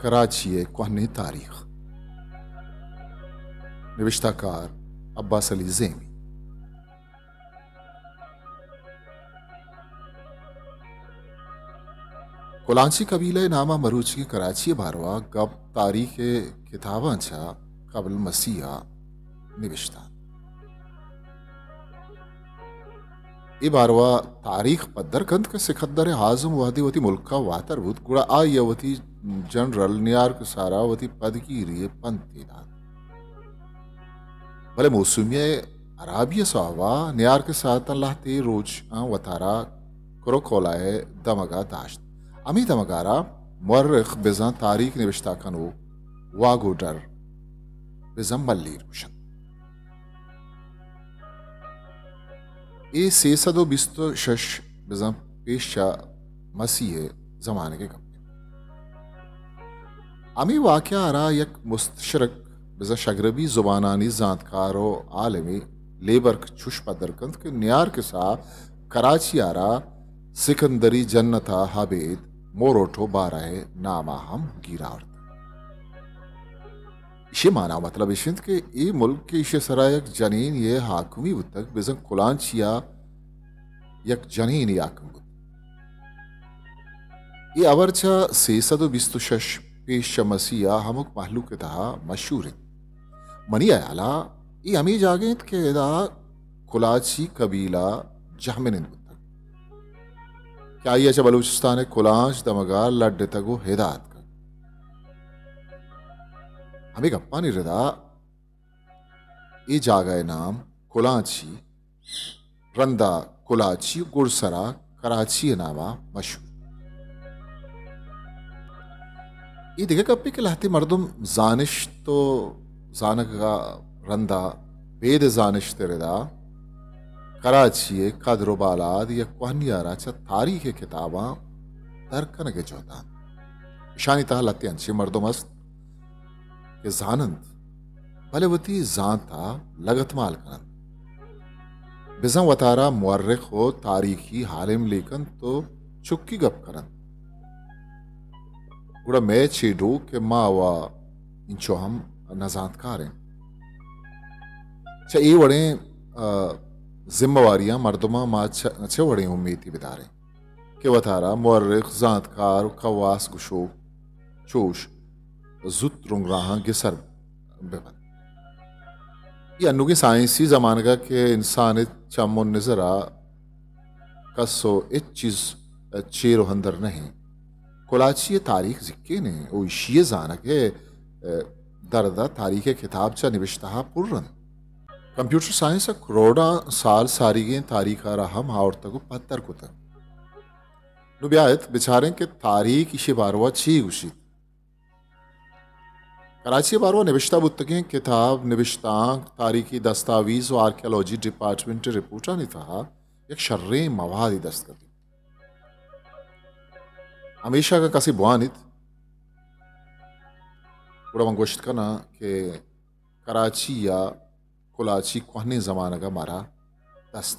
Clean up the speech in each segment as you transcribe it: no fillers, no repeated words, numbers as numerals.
कराची कोहनी तारीख नविश्ताकार अब्बास अली ज़ेमी। कोलांची कबीले नामा मरूची कराची बारवा गब तारीख किताबांचा कबल मसीहा निविश्ता ई बारवा तारीख पद्दर कंत के सिकंदर आजम वादी वती मुल्का वातर बुत गुड़ा आ यवती जनरल न्यार्क सारावती पद की रिये पंती दाद भले मौसुमिया अराबिया सावा न्यार्क सातन लाते रोज वतारा क्रोकोलाए दमगा दाश्त अमी दमगारा मुर्रिख बिज़ा तारीख निविश्ता कनो वागोडर बिज़ा मल्ली रोशन ए 326 बिज़ा पेशा मसीह जमाने के कपड़े अमी वाक़या आरा यक मुस्तशरक बिज़ा शगरबी जुबानानी जानकारो आलमी लेबर छुश पदरकंद के न्यार के सा कराची आरा सिकंदरी जन्नता हाबेद मोरोठो बाराए नामा हम गिरावत इसे माना मतलब इशिंद के ए मुल्क के इशे सरायक जनीन ये हाकुमी बुतक बिजन कुलांचिया यक जनीन याकम बुत ये अवरचा 326 पेश मसीहा हमक महलूक के तहा मशहूर है मनी आयाला ये अमी जागेत के दा कुलाची कबीला जहमिन बुतक क्या ये चा बलूचिस्तान कुलांच दमगार लड्डे तगो हिदायत हमें गप्पा नहीं रहा ये जागए नाम कुलाची रंदा कुलाची गुरसरा कराची नामा मशहूर ये देखे कप्पी के लाते मर्दुम जानिश तो जानक का रंदा बेद जानिश तेरेदा कराची कदरो बालाद या कोहनियारा चा तारीख किताबा दरकन के जोता शानी ता लते अंशी मर्दुम अस्त के जानंद भलेवती जानता लगतमाल करन बिज़ा वतारा मुअर्रिख हो तारीखी हालिम लेकन तो चुक्की गप करन गुड़ा मैं छेडो के मावा इंचो हम नजांतकार हैं चा ये वड़े जिम्मेवारियां मर्दमा मा अच्छे वड़े उम्मीद बिदारे के वतारा मुअर्रिख जानतकार कवास गुशो चोश जुत रुंगराहा गिसर बेबन ये अन्नुगी साइंसी जमानगा के इंसान चमो नजरा कसो एक चीज चेरो हंदर नहीं कुलाची तारीख जिक्के ने ओ इशिये जाना के दरदा तारीख किताब चा निविश्ता पुरन कंप्यूटर साइंस करोड़ा साल सारी गए तारीख आ रहा हम और तक पत्थर को तक नुबियात बेचारे के तारीख इशे बारवा छी उशी कराची बारवा निविश्ता बुतकें किताब निविश्तां तारीखी दस्तावीज़ और आर्कियोलॉजी डिपार्टमेंट रिपोर्टा ने था एक शर्रे मवाद दस्त कर दी हमेशा का कसी बुआनित बड़ा मंगोश्त करना कि कराची या कुलाची कोहने ज़माना का मारा दस्त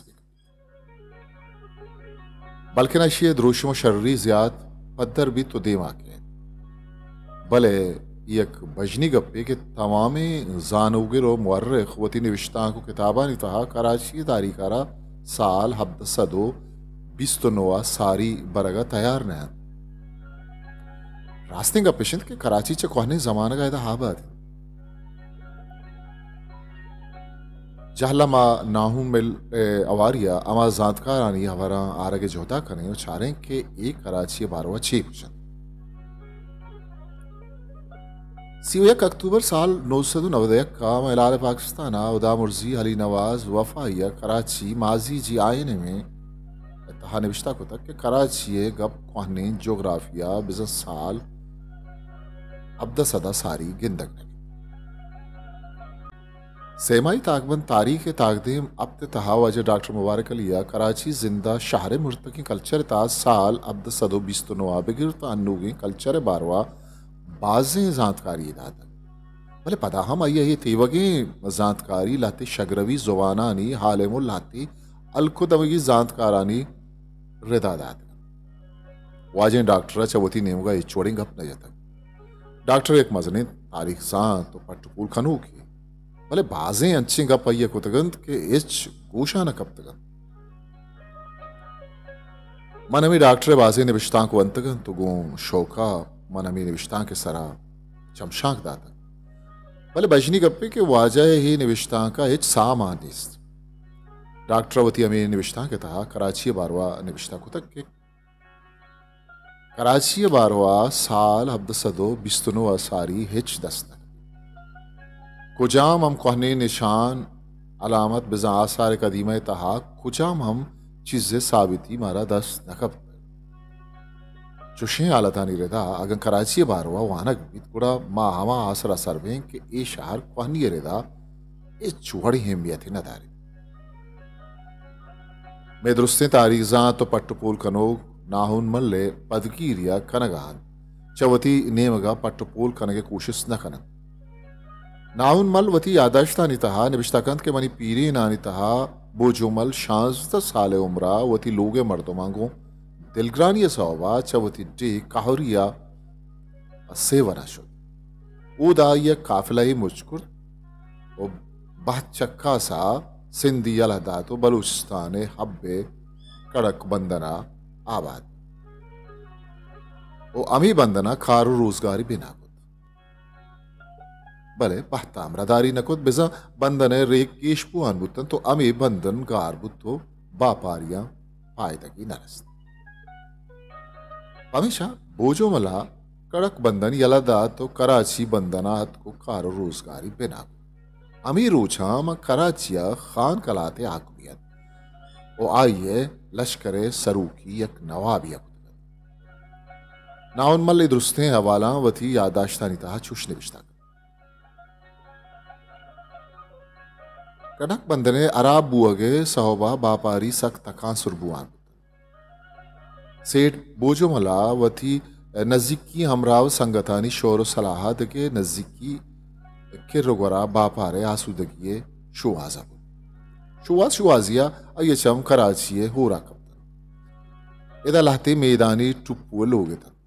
बल्कि नशी द्रोशम शर्री ज़्याद पद्दर भी तो देवा के भले एक बजनी गप्पे के तमाम जानोगिर और मुअर्रिख वती निविश्ता को किताबा ने तहा कराची तारीखारा साल हब्द सदो 29 सारी बरगा तैयार न रास्ते का पेशंत के कराची चे कोहने जमाना का हाबाद जहलमा नाहू मिल अवारिया अमा जानकार आनी हमारा आरगे जोता करें और चारें के एक कराची बारवा 6 सिवयक अक्टूबर साल 991 का महिलाल पाकिस्तान उदा मुर्जी अली नवाज वफाइया कराची माजी जी आयने में तहा निविश्ता को तक के कराची गप कोहने जोग्राफिया बिजनेस साल अब्दा सदा सारी गिंदक नबी सेमाई ताकबंद तारीख ताकदीम अब तहा वजह डॉक्टर मुबारक अलिया कराची जिंदा शहर मुर्तकी कल्चर ताज साल अब्द सदो 29 बिगिर अन्नूगी कल्चर बारवा बाजें जानकारी दाता भले पता हम आइए ये तेवगे जानकारी लाते शगरवी जुबानानी हालेमुल लाते अलखुदमगी जानकारानी रिदा दाता वाजें डॉक्टर चवती नेमगा ये चोड़ेंग अपना जाता डॉक्टर एक मजने तारीख सान तो पट्टपूल खनू की भले बाजें अच्छी का पहिए कुतगंत के इच गोशा न कब तगन मनमी डॉक्टर बाजे निविष्टा को अंतगन तो गो शोका मनमी निविष्टा के सरा चमशाक दाता भले बजनी गप्पे के वाजह ही निविष्टा का इच सामानिस्त डॉक्टर वती अमीर निविष्टा के तहा कराची बारवा निविष्टा को तक के कराची बारवा साल हब्द सदो बिस्तनो असारी हिच दस्तक कुजाम हम कहने निशान अलामत बिजा आसार कदीम तहा कुजाम हम चीजें साबिती मारा दस्त नकब चुशे आलतानी रेदा अगन कराची बारवा वानक बीत गुड़ा माहवा आसरा सरबें के ए शहर कहनी रेदा ए चुहड़ी हिमियत न दारी मैं दुरुस्ते तारीजा तो पट्टपूल कनोग नाहुन मल्ले पदकीरिया कनगान चवती नेमगा पट्टपूल कनगे कोशिश न कनन नाहुन मल वती यादाश्ता नितहा निविष्टाकंत के मनी पीरी नानी तहा बोजुमल शांत साले उम्रा वती लोगे मर्दो मांगो दिलग्रानी सौवा चवती डे काहरिया सेवना शुद उदाय काफिला ही मुझकुर ओ बहचक्का सा सिंधी अलहदा तो बलूचिस्तान हब्बे कड़क बंदना आबाद ओ अमी बंदना खारू रोजगारी बिना भले बहताम रदारी नकुत बिजा बंदने रेक केश पुआन बुतन तो अमी बंदन गार बुतो बापारिया पायदगी नरस्त हमेशा बोजो मला कड़क बंदन यलदा तो कराची बंदनात को कारो रोजगारी बिना अमी रोछाम कराचिया खान कलाते आकुमियत ओ आइए लश्करे सरूकी यक नवाबिया नाउन मल्ले दुरुस्ते हवाला वती यादाश्तानी तहा चुश निविष्टा कड़क बंदने अराब बुअगे सहोबा बापारी सक तकां सुरबुआन सेठ बोजो मला वती नजदीकी हमराव संगतानी शोर सलाहत के नजदीकी किर्रगोरा बापारे आसूदगिये शुवाजिया अयचम कराचिये होरा कप्तन इदा लहते मैदानी टुप्पु लोगे तन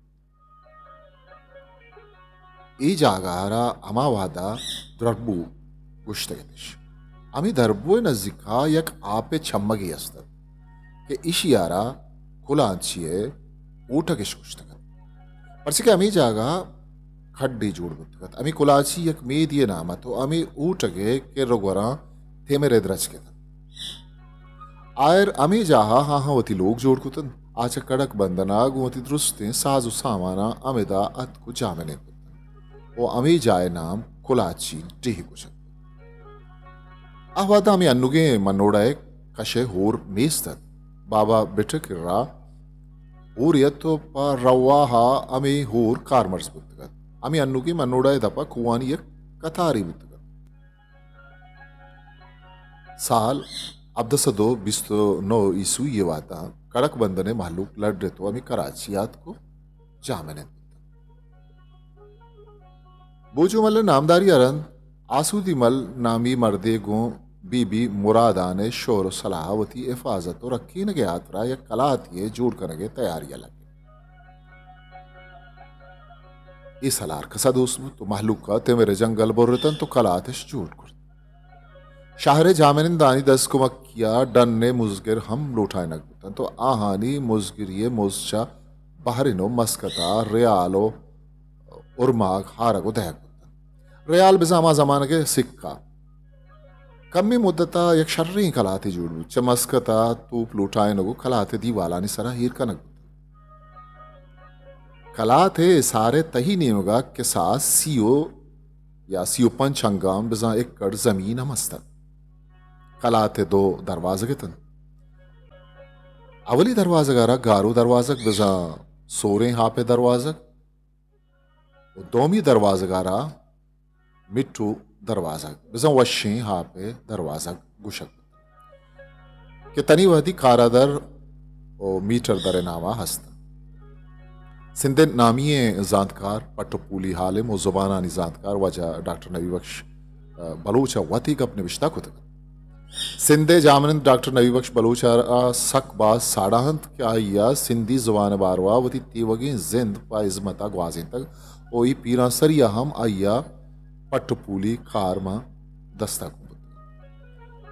ई जागारा अमावादा द्रब्बू गुश्तगतिश अमी दरबुए नजदीका यक आपे छम्मगी अस्तर के इशियारा कुलांचिये ऊटकिश गुश्तगत परसे के अमी जागा खड्डी जोड़ बुतगत अमी कुलाची यक मे दिए नामा तो अमी ऊटगे के रोगवरा थे मेरे द्रज के आयर अमी जाहा हाँ हाँ वती लोग जोड़ कुतन आचा कड़क बंदना गुवती दुरुस्ते साजु सामाना अमिदा अत को जामने कुतन वो अमी जाए नाम कुलाची टेही कुछ ahwada ami annuge manodae kashe hor meestad baba betekira uriyatto pa rawaha ami hor karmars butgat ami annuge manodae dapa kuwani ek kathari butgat साल अब्दसदो बिस्तो नो ईसु ये वाता कड़क बंदने मालूक लड़ रहे तो अमी कराचियात को जामने बोजो मल नामदारी अरन आसूदी मल नामी मर्दे गो बीबी मुरादा ने शोर सलाहवती हिफाजत और रखी नगे यात्रा या कलातिये जोड़ करने तैयारियां लगे इस हलार कसा दोस्त तो महलूक का ते मेरे जंगल बोरतन तो कलातिश जोड़ कर शाहरे जामिन दानी दस को मक्किया डन ने मुजगिर हम लौटाए नगतन तो आहानी मुजगिर ये मोर्चा बहरिनो मस्कता रियालो उर्माग हारगो दहक रियाल बिजामा जमाना के सिक्का कमी मुद्दता एक शर्री कलाते जोड़ू चमस्कता तूप लुटाए नगो कलाते दीवाला नि सरा हीर का नगो कलाते सारे तही नेमगा के साथ सीओ या सीओ पंच हंगाम बिजा एक कड़ जमीन मस्तक कलाते दो दरवाजे के तन अवली दरवाजगारा गारू दरवाजक बिजा सोरे हापे दरवाजक दोमी दरवाजगारा मिट्टू दरवाजक बिजा वशी हापे दरवाजक गुशक के तनी वहदी कारादर ओ मीटर दरे नामा हस्त सिंधे नामिये जानकार पट्टपूली हालिम और जुबाना जानकार वजह डॉक्टर नबी बख्श बलूचा वती अपने विश्ता को सिंधे जामनंद डॉक्टर नबी बख्श बलूचारा सकबाज साड़ाहंत क्या या सिंधी जुबान बारवा वती तीवगी जिंद पा इजमता ग्वाजें तक ओई पीरा सरिया हम आया पट्टपूली खारमा दस्तक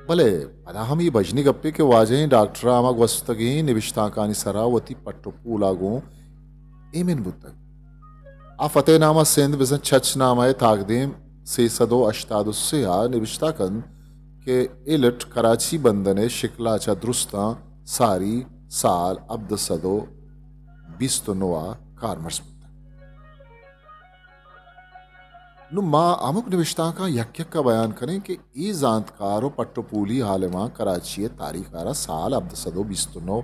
भले पदा हम ये बजनी गप्पे के वाजे डॉक्टर आमा वस्तगी निविष्टा कानी सरावती पट्टपूलागो एमिन बुतक आ फतेह नामा सिंध बिजन छच नामा ताकदीम से सदो अश्तादुस्सिया निविष्टा कन के इलट कराची बंदने शिकला चा दुरुस्ता सारी साल अब्द सदो बिस्तुनुआ कारमर्स नु माँ अमुक निविष्टा का यक का बयान करें कि ई जानतकारो पट्टपूली हालमा कराची तारीखारा साल अब्द सदो बिस्तुनो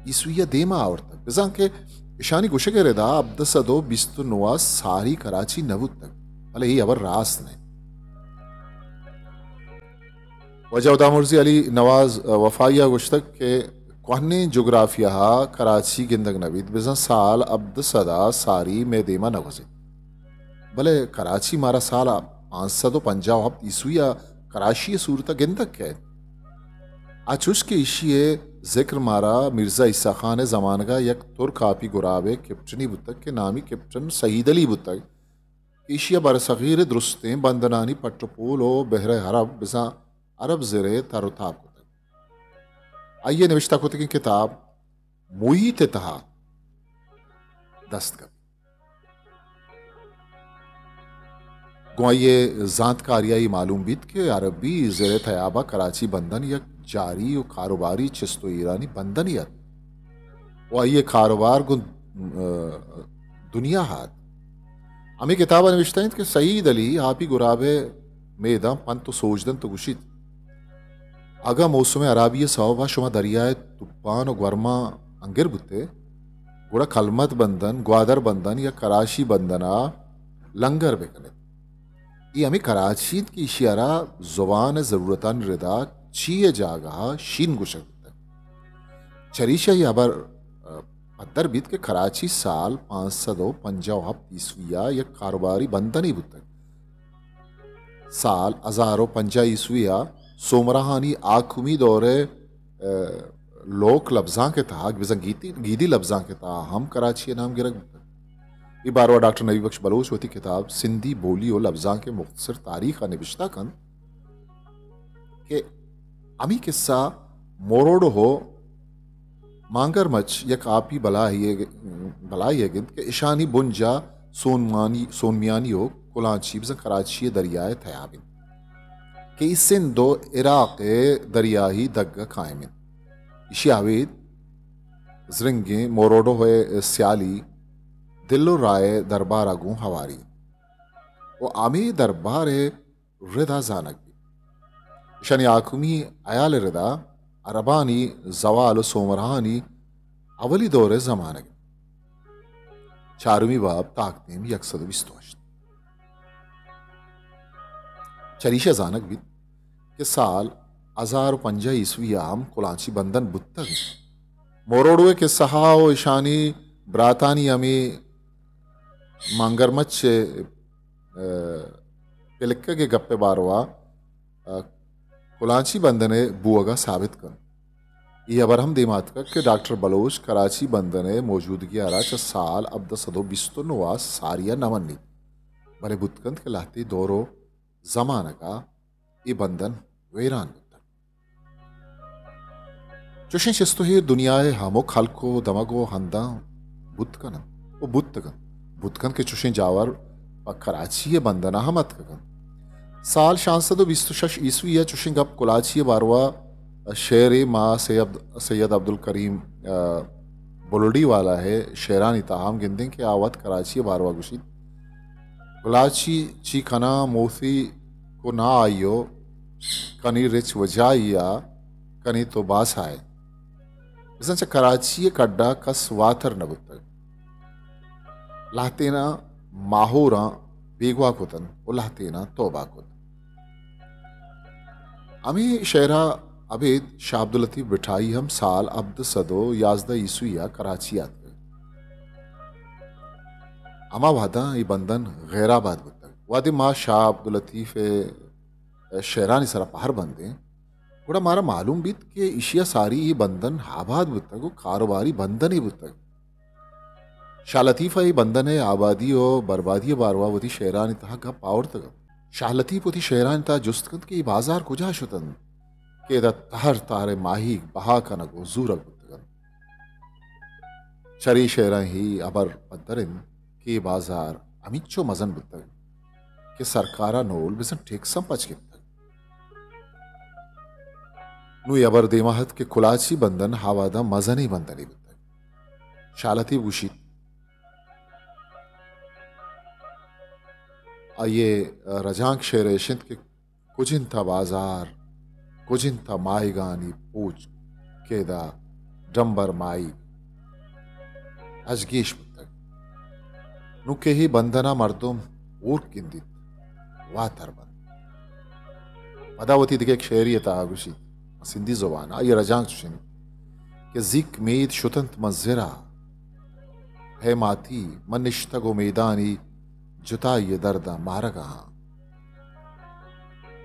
ईसुया देमा आवरतक बिजां के इशानी गुशे के रेदा अब्द सदो बिस्तुनुआ सारी कराची नबुत तक भले ही अबर रास ने वजह मुर्जी अली नवाज वफाइया गुश्तक के कोहने जोग्राफिया कराची गिंदग नबीद बिजा साल अब्द सदा सारी में देमा नगुजे भले कराची मारा साल 550 हफ्त ईसुया कराशी सूरत गिंदक है आचुश के इशिये जिक्र मारा मिर्जा ईसा खान जमान का यक तुर्क आपी गुराबे कैप्टनी बुतक के नामी कैप्टन सईद अली बुतक एशिया बरसगीर दुरुस्तें बंदनानी पट्टपोल ओ बहर अरब बिजा अरब ज़रे तारुताब को आइए निविष्टा को की किताब मुहीत तहा दस्तगब गोये जानकारियाई मालूम बीत के अरबी ज़रे तयाबा कराची बंदन यक जारी और कारोबारी चिस्तो ईरानी बंदनियत वो आइए कारोबार गु दुनिया हाथ हमें किताबा निविष्टा कि सईद अली आप ही गुराबे मेदा पन तो सोचदन तो गुशित आगा मौसम अराबिय सौबा शुमा दरियाए तुप्पान और गर्मा अंगिर बुते गुड़ा खलमत बंदन ग्वादर बंदन या कराची बंदना लंगर बेकने ये हमें कराची की इशियारा जुबान ज़रूरतान रिदा चीए जागा शीन गुशक चरीशा ये अबर पद्दर बीत के कराची साल 550 ईस्विया या कारोबारी बंदनी बुतक साल 1050 ईस्विया सोमराहानी आखुमी दौरे लोक लफ्जां के था गीदी लफ्जां के था हम कराची नाम गिरक ये बारवा डॉक्टर नबी बख्श बलोच होती किताब सिंधी बोली और लफ्जां के मुख्तसर तारीख निविश्ता कन के अमी किस्सा मोरोड हो मांगर मच यक आपी बलाई गिंद के इशानी बुंजा सोनमियानी हो कुलाची बिज़ा कराची दरियाए थयाबिन कि सिंध दो इराक दरियाही दग्गा कायमिन इशी आवेद जरिंगे मोरोडो होए स्याली दिल्लो राय दरबार आगू हवारी वो आमी दरबार रिदा जानक भी शनि आकुमी अयाल रिदा अरबानी जवाल सोमरहानी अवली दौरे जमाने चारुमी बाब ताकतीम यकसद विस्तोश चरीशा जानक भी के साल 1050 ईस्वी आम कुलाची बंदन बुत्तग मोरोडुए के सहाओ ईशानी ब्रातानी अमी मांगरमच पिलक्के के गप्पे बारवा कुलाची बंदने बुअगा साबित कर ये अबर हम दिमात का कि डॉक्टर बलोच कराची बंदने मौजूदगी आराच साल अब सदो बिस्तुनुआ सारिया नमन्नी बने बुतकंत के लाती दौरो जमाना का ये बंदन वेरान चुशे शिस्तुहीर दुनियाए हमो खलको दमगो हंदा बुतकन वो बुतकन के चुशे जावर कराची बंदना हमत कगन साल 626 ईस्वी चुशे गप कुलाची बारवा शेर माँ सैयद अब्दुल करीम बुलडी वाला है शेरानी ताहम गिंदे के आवत कराची बारवा गुशित कुलाची ची खना मोसी को ना आइयो कनी रिच वजाइया कनी तो बास आए इससे कराची कड्डा कस वाथर नबुत लातेना माहोरा बेगवा कुतन और लातेना तोबा कुतन अमी शेरा अबेद शाह अब्दुल लतीफ बिठाई हम साल अब्द सदो याजदा ईसुया कराची आते अमा वादा ये बंदन गैराबाद बुतक वादे माँ शाह अब्दुल लतीफ शेरानी सरा पहर बंदे वड़ा मारा मालूम बीत के इशिया सारी ही बंधन आबाद बुतगो कारोबारी बंधन ही बुतग शाह लतीफ़ा ही बंधन है आबादी और बर्बादी बारवावती शहरान तहा का पावर तक शाह लतीफ़ उती शहरान तहा जुस्तकंद के बाजार कुजा शुतन के तहर तारे माही बहा का नगो जूरक बुतगन शरी शहरा ही अबर पद्दरिन के बाजार अमिच्चो मजन बुतग के सरकारा नोल बिसन ठीक संपच के नु अबर देमाहत के कुलाची बंधन हावादा मजनी बंधनी बुतग शालती बुशीत ये रजांक शेरेशिंद के कुजिन था बाजार कुजिन था माईगानी पूज केदा डंबर माई अजगीश बुतग नुके ही बंधना मर्दुम और किंदित वातरबन मदावती दिखे एक शेरियत आगुशी सिंधी जुबान ये रजांक शुशिन के जिक मेद शुतंत मज़िरा है माती मनिश्तगो मैदानी जुताई दर्दा मारगा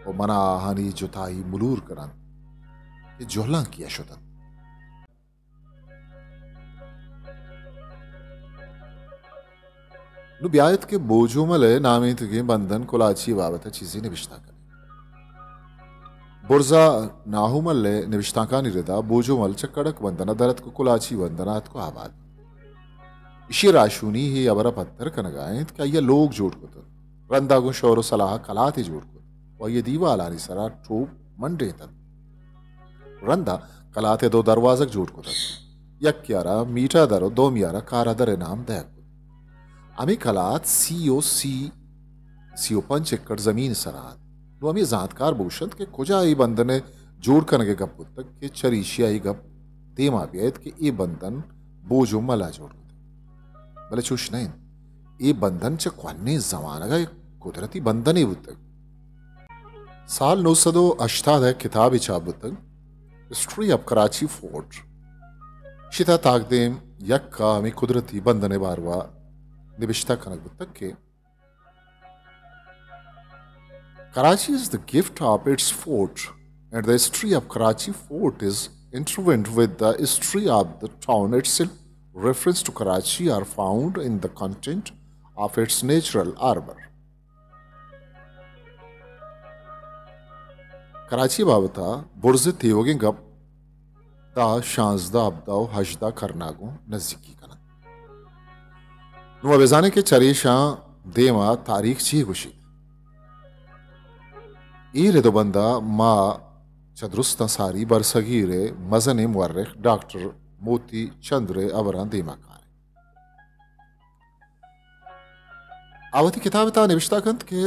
और मना हानी जुताई मुलूर करन ये जोहला किया शुतन नु ब्यायत के बोझोमले नामे तुगे बंधन कुलाची बाबत चीजें निविष्टा कर बुर्जा नाहुमल्ले निविष्टा का निरदा बोझोमल चक्कडक बंधना दरत को कुलाची बंधनात को आबाद इशी राशुनी ही अबरा पत्थर कनगाएं क्या ये लोग जोड़ को तो रंदागु शोर सलाह कलाते जोड़ को और ये दीवा लानी सरा ट्रूप मंडे तन रंदा कलाते दो दरवाजक जोड़ को तन यक क्यारा मीठा दरो दो मियारा कारा दर नाम दया को अमी कलात सीओ 5 एकड़ जमीन सरात नो अमी जानकार भूषण के कुजा ही बंधने जोड़ कनगे गप तक के चरीशिया ही गप तेमा बियत के ये बंधन बोझो मला जोड़ भले चुश नहीं ये बंधन च क्वान्ने जमाना का कुदरती बंधन ही बुतक साल 988 किताब चाबुतक हिस्ट्री ऑफ कराची फोर्ट शिता ताकदेम यक का हमें कुदरती बंधने बारवा निविष्टा कनक बुतक के Karachi is the gift of its fort and the history of Karachi fort is intertwined with the history of the town itself. Reference to Karachi are found in the content of its natural harbor. Karachi babata burze teogin gab da shanzda abdao hajda karnago naziki kana. Nu abezane ke charisha dema tarikh chi gushi. ईरे दो बंदा माँ चदरुस्ता सारी बरसगीरे मजने मुर्रिख doctor मोती चंद्रे अवरान दिमाकार आवती किताब ता निविष्टा कंत के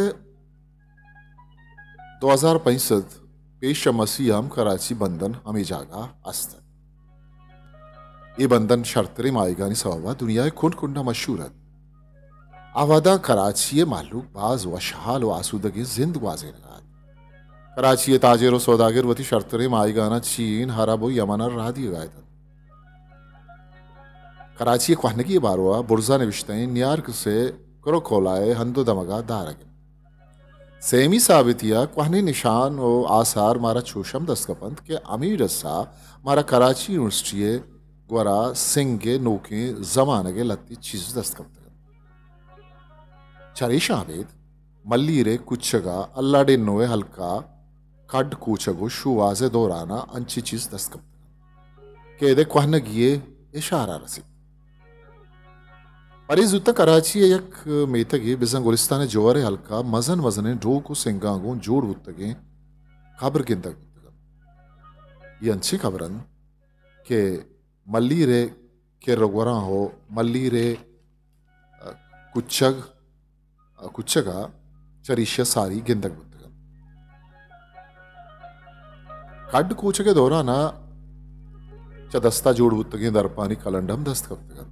2065 पेश मसीहम कराची बंधन हमें जागा अस्त ये बंधन शर्तरे माईगानी सवाबा दुनिया खुंड खुंडा मशहूरत आवादा कराची मालूक बाज व शहाल व आसूदगी जिंद वाजे लगा कराची ताजिर सौदागर वती शर्तरे माईगाना चीन हराबो यमना रादी गाय था कराची क्वाहनगी बारवा बुर्जा निविश्तैन न्यार्क से करो खोलाए हंदो दमगा दारगे सेमी साबितिया क्वाहनी निशान ओ आसार मारा छोशम दस्तकपंत के अमीर रस्सा मारा कराची यूनिवर्सिटी ग्वरा सिंगे नोके जमानगे लत्ती चीज दस्तकपंत चरेशा आबेद मल्लीरे कुच्छगा अल्लाडे नोए हल्का कड कूचगो शुवाजे दौराना अंची चीज दस्तकप के दे क्वाहनगिये इशारा रसी परिजुता कराची एक मेतगे बिजंग गुलिस्तान जोरे हल्का मजन मजने डो को सिंगांगो जोड़ बुतगे खबर गिंदक ये अंची खबरन के मल्लीरे के रगवरा हो मल्लीरे कुच्छगा चरीशिया सारी गिंदक बुतगन कड कूच के दौरान चदस्ता जोड़ बुतगे दरपानी कलंडम दस्तकप्तगन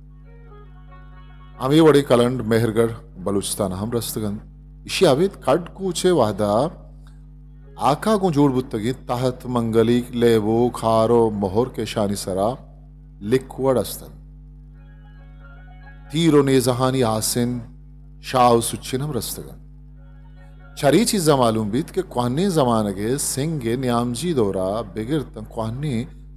अमी वड़ी कलंड मेहरगढ़ बलूचिस्तान हम रस्तगन इशी आवेद कड कूचे वादा आका को जोड़ बुतगे तहत मंगली लेबो खारो मोहर के शानी सरा लिक्वड अस्तन तीरो नेजहानी आसिन शाह सुचिनम रस्तगन छरी चीज़ा मालूम बीत के क्वाने जमानगे सिंगे न्यामजी दौरा बेगिर तन क्वाने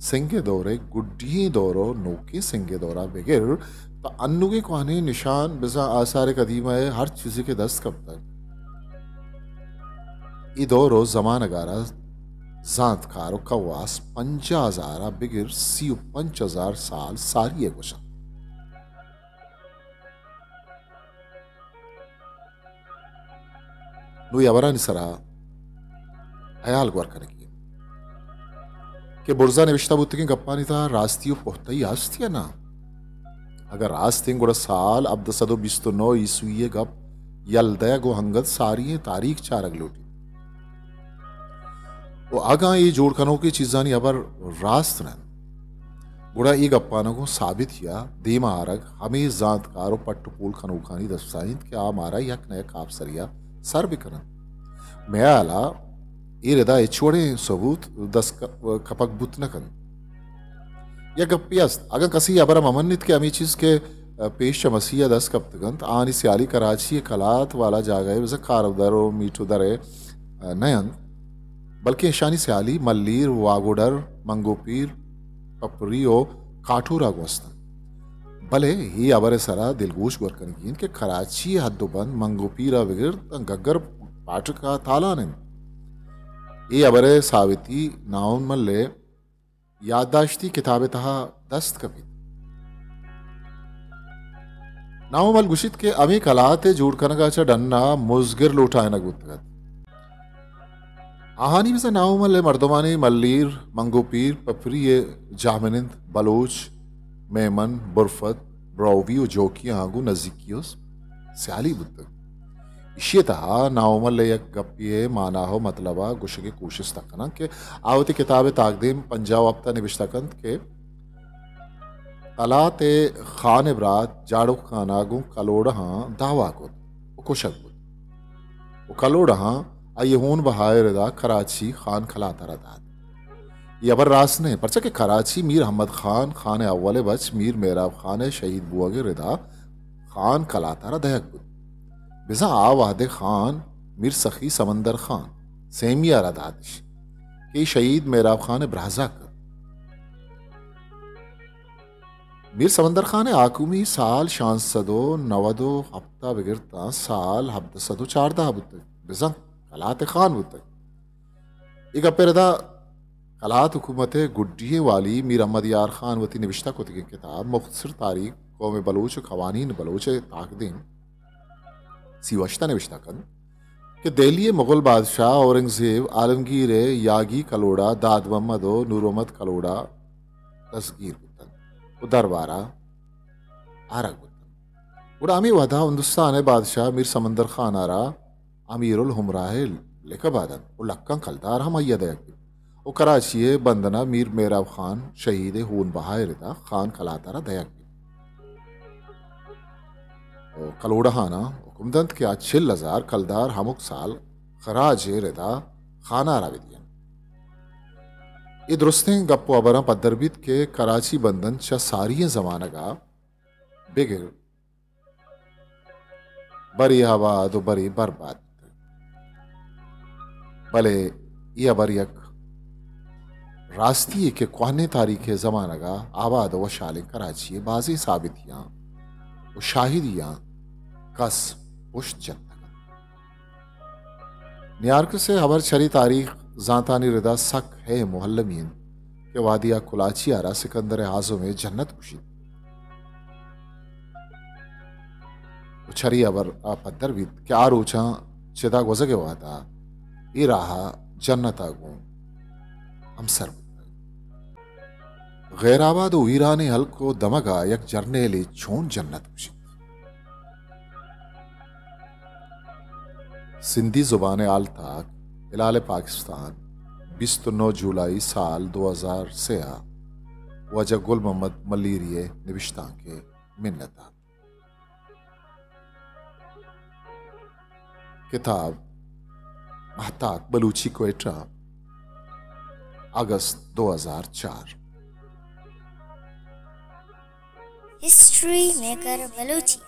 सिंगे दौरे गुड्डी दौरो नोके सिंगे दौरा बेगिर तो अन्नु के क्वाने निशान बिजा आसार कदीमा है हर चीज़ के दस्त कब तक ई दौरो जमानगारा जात खारो कवास 50,000 बिगिर 50,000 साल सारी गुशन नु यवरानी सरा हयाल गौर करेगी कि बुर्जा निविष्टा बुत्ती की गप्पा नहीं था रास्तियों पोहता ही आस्तिया ना अगर रास्ते गुड़ा साल अब 229 ईस्वी गप यलदया गो हंगत सारी तारीख चार अगलोटी वो आगा ये जोड़ कनो की चीज़ा नहीं अबर रास्त न गुड़ा ये गप्पानों को साबित किया देमा आरग हमें जात कारो पट्टपूल खनोखानी दस्ताइंद के आ मारा यक नया काप सरिया सर भी करन मैं आला ये रदा इचोड़े सबूत दस कपक बुत न कन या गप्पियास्त अगर कसी अबर ममन्नित के अमी चीज के पेश मसीहा दस कप्तगंत आनी सियाली कराची कलात वाला जागए वैसे कारवदरो मीठो दरे नयन बल्कि शानी सियाली मल्लीर वागोडर मंगोपीर पपरियो काठूरा गोस्तन भले ही अबरे सरा दिलगोश गोरकन की इनके कराची हद्दोबंद मंगोपीरा वगैर गग्गर पाठ का ताला ने ये अबरे साविती नाउन मल्ले याददाश्ती किताबे तहा दस्त कभी नाउ मल गुशित के अमी कलाते जोड़ कनगा चा डन्ना मुजगिर लुटाए न गुतगत आहानी में से नाउ मल्ले मर्दमानी मल्लीर मंगोपीर पपरी जामिनिंद बलोच मेमन बुरफत ब्रावी जोकी आगू नजीकियोस स्याली बुद्ध इशे तहा नाउमल यक गप्पिये माना हो मतलबा गुश के कोशिश तकना के आवती किताब ताकदीम पंजाब अपता निविश्तकंत के तलाते खान इब्रात जाड़ो खानागू कलोड़हा दावा को कुशक बुद्ध वो कलोड़हा अयहून बहाय रदा कराची खान खलाता रदा ये अबर रास ने परचा के कराची मीर अहमद खान खान अव्वल बच मीर मेराब खान शहीद बुआगे रिदा खान कलातारा दहक बुद बिजा आवादे खान मीर सखी समंदर खान सेमिया रदादिश के शहीद मेराब खान ब्राजा कर मीर समंदर खान आकुमी साल शांसदो नवदो हफ्ता बिगिरता साल हफ्ता सदो चारदा बुद बिजा कलात खान बुद एक अपेरदा कलात हुकूमत गुड्डिये वाली मीर अहमद यार खान वती निविश्ता को किताब मुख्तसर तारीख कौम बलोच खवानीन बलोच ताकदीन सीवश्ता निविश्ता कन कि दिल्ली मुगल बादशाह औरंगजेब आलमगीर यागी कलोड़ा दाद मोहम्मदो नूर मोहम्मद कलोड़ा तस्गीर बुतन दरबारा आरग बुतन उड़ा अमी वधा हिंदुस्तान बादशाह मीर समंदर खान आरा अमीरुल हुमराह लेकबादन उलक्कन कलदार हम अय्यद वो कराची बंदना मीर मेराब खान शहीद हून बहाय रिदा खान खलातारा दयक कलोड़हाना हुकुमदंत के आज 6,000 कलदार हमुक साल खराज रिदा खाना राविदियन ये दुरुस्तें गप्पो अबरा पदरबित के कराची बंदन चा सारी जमानगा बिगिर बरी आबाद बरी बर्बाद भले ये अबरियक रास्ती के कोहने तारीख जमानगा आबाद व शाल कराची बाजी साबितियां व शाहिदियां कस पुष्ट जत न्यार्क से हबर छरी तारीख जातानी रिदा सक है मुहल्लमीन के वादिया कुलाची आरा सिकंदर आजो में जन्नत खुशी छरी अबर पद्दर भी क्या रोचा चिदा गुजगे वादा ये रहा जन्नता गो हम सर गैराबाद वीराने हल को दमगा यक जरनेली छोन जन्नत खुशी सिंधी जुबान आल ताक इलाल पाकिस्तान 29 जुलाई साल 2000 से वजह गुल मोहम्मद मलीरिये निविश्ता के मिन्नता किताब महताक बलूची क्वेटा अगस्त 2004 हिस्ट्री मेकर बलूची